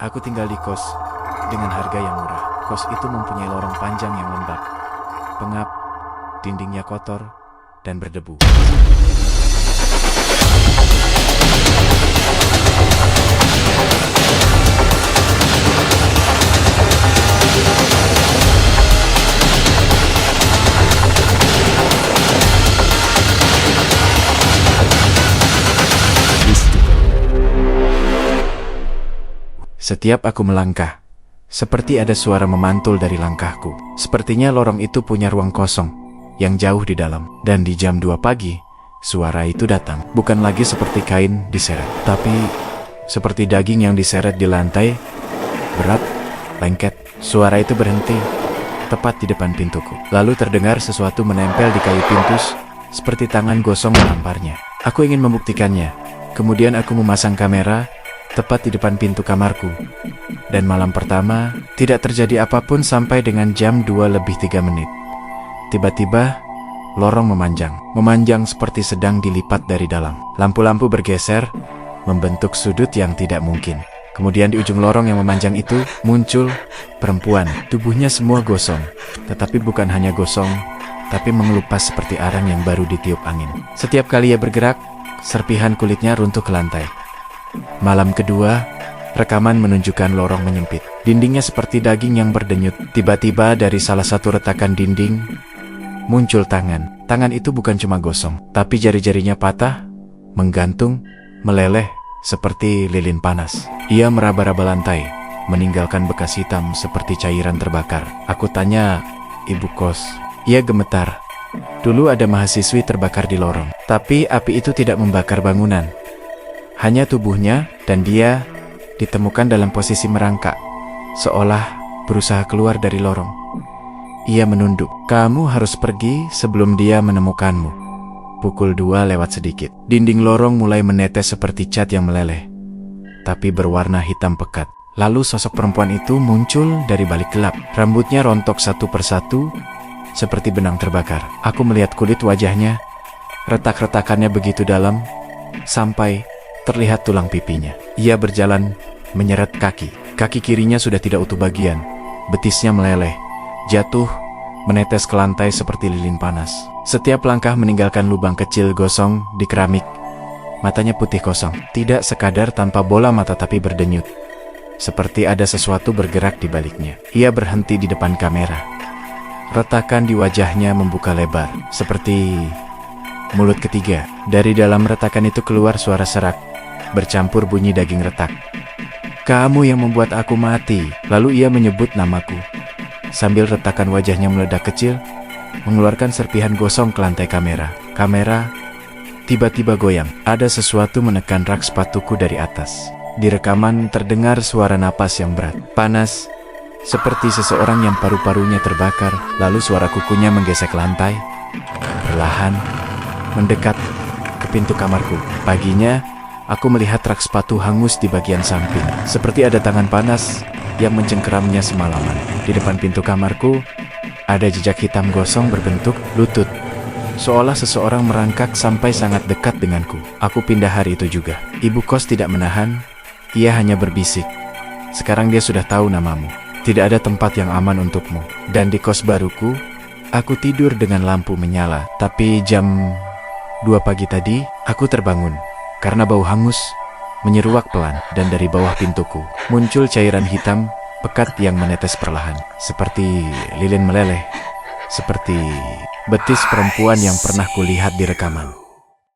Aku tinggal di kos dengan harga yang murah. Kos itu mempunyai lorong panjang yang lembab, pengap, dindingnya kotor, dan berdebu. Setiap aku melangkah, seperti ada suara memantul dari langkahku. Sepertinya lorong itu punya ruang kosong yang jauh di dalam. Dan di jam 2 pagi, suara itu datang. Bukan lagi seperti kain diseret, tapi seperti daging yang diseret di lantai, berat, lengket. Suara itu berhenti tepat di depan pintuku. Lalu terdengar sesuatu menempel di kayu pintu, seperti tangan gosong menamparnya. Aku ingin membuktikannya. Kemudian aku memasang kamera tepat di depan pintu kamarku. Dan malam pertama, tidak terjadi apapun sampai dengan jam 2:03. Tiba-tiba, lorong memanjang seperti sedang dilipat dari dalam. Lampu-lampu bergeser, membentuk sudut yang tidak mungkin. Kemudian di ujung lorong yang memanjang itu, muncul perempuan. Tubuhnya semua gosong, tetapi bukan hanya gosong, tapi mengelupas seperti arang yang baru ditiup angin. Setiap kali ia bergerak, serpihan kulitnya runtuh ke lantai. Malam kedua, rekaman menunjukkan lorong menyempit. Dindingnya seperti daging yang berdenyut. Tiba-tiba dari salah satu retakan dinding, muncul tangan. Tangan itu bukan cuma gosong, tapi jari-jarinya patah, menggantung, meleleh, seperti lilin panas. Ia meraba-raba lantai, meninggalkan bekas hitam seperti cairan terbakar. Aku tanya, "Ibu kos?" Ia gemetar. Dulu ada mahasiswi terbakar di lorong, tapi api itu tidak membakar bangunan. Hanya tubuhnya, dan dia ditemukan dalam posisi merangkak, seolah berusaha keluar dari lorong. Ia menunduk. "Kamu harus pergi sebelum dia menemukanmu." Pukul 2 lewat sedikit. Dinding lorong mulai menetes seperti cat yang meleleh, tapi berwarna hitam pekat. Lalu sosok perempuan itu muncul dari balik gelap. Rambutnya rontok satu persatu, seperti benang terbakar. Aku melihat kulit wajahnya, retak-retakannya begitu dalam, sampai terlihat tulang pipinya. Ia berjalan menyeret kaki. Kaki kirinya sudah tidak utuh bagian. Betisnya meleleh, jatuh, menetes ke lantai seperti lilin panas. Setiap langkah meninggalkan lubang kecil gosong di keramik. Matanya putih kosong. Tidak sekadar tanpa bola mata tapi berdenyut. Seperti ada sesuatu bergerak di baliknya. Ia berhenti di depan kamera. Retakan di wajahnya membuka lebar, seperti mulut ketiga. Dari dalam retakan itu keluar suara serak, bercampur bunyi daging retak. "Kamu yang membuat aku mati." Lalu ia menyebut namaku. Sambil retakan wajahnya meledak kecil, mengeluarkan serpihan gosong ke lantai kamera. Kamera tiba-tiba goyang. Ada sesuatu menekan rak sepatuku dari atas. Di rekaman terdengar suara napas yang berat, panas, seperti seseorang yang paru-parunya terbakar. Lalu suara kukunya menggesek lantai, perlahan mendekat ke pintu kamarku. Paginya, aku melihat rak sepatu hangus di bagian samping, seperti ada tangan panas yang mencengkeramnya semalaman. Di depan pintu kamarku, ada jejak hitam gosong berbentuk lutut, seolah seseorang merangkak sampai sangat dekat denganku. Aku pindah hari itu juga. Ibu kos tidak menahan, ia hanya berbisik, "Sekarang dia sudah tahu namamu. Tidak ada tempat yang aman untukmu." Dan di kos baruku, aku tidur dengan lampu menyala. Tapi jam 2 pagi tadi, aku terbangun karena bau hangus menyeruak pelan, dan dari bawah pintuku muncul cairan hitam pekat yang menetes perlahan, seperti lilin meleleh, seperti betis perempuan yang pernah kulihat di rekaman.